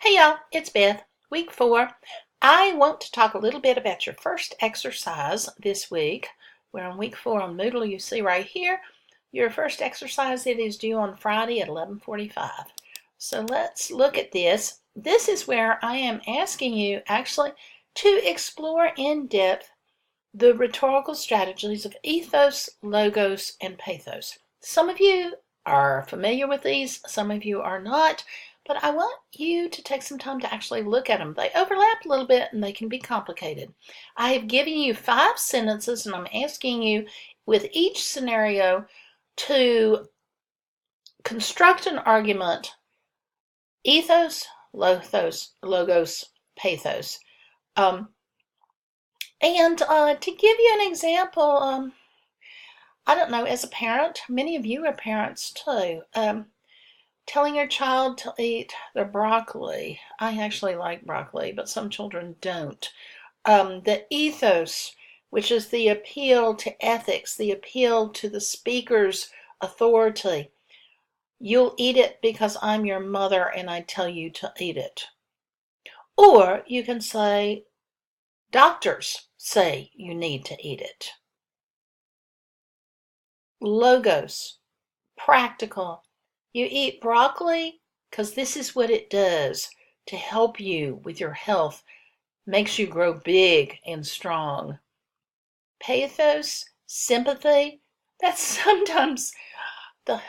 Hey y'all, it's Beth. Week 4. I want to talk a little bit about your first exercise this week. We're on week 4 on Moodle. You see right here, your first exercise, it is due on Friday at 11:45. So let's look at this. This is where I am asking you actually to explore in depth the rhetorical strategies of ethos, logos, and pathos. Some of you are familiar with these, some of you are not, but I want you to take some time to actually look at them. They overlap a little bit and they can be complicated. I have given you 5 sentences and I'm asking you with each scenario to construct an argument: ethos, logos, pathos. And to give you an example, I don't know, as a parent, many of you are parents too, telling your child to eat their broccoli. I actually like broccoli, but some children don't. The ethos, which is the appeal to ethics, the appeal to the speaker's authority. You'll eat it because I'm your mother and I tell you to eat it. Or you can say, doctors say you need to eat it. Logos, practical. You eat broccoli because this is what it does to help you with your health, makes you grow big and strong. Pathos, sympathy, that's sometimes the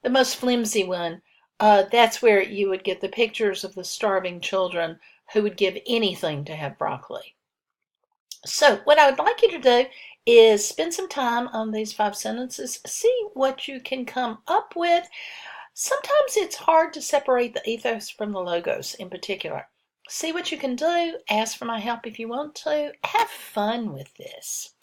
most flimsy one. That's where you would get the pictures of the starving children who would give anything to have broccoli. So what I would like you to do is spend some time on these 5 sentences, see what you can come up with. Sometimes it's hard to separate the ethos from the logos in particular. See what you can do. Ask for my help if you want to. Have fun with this.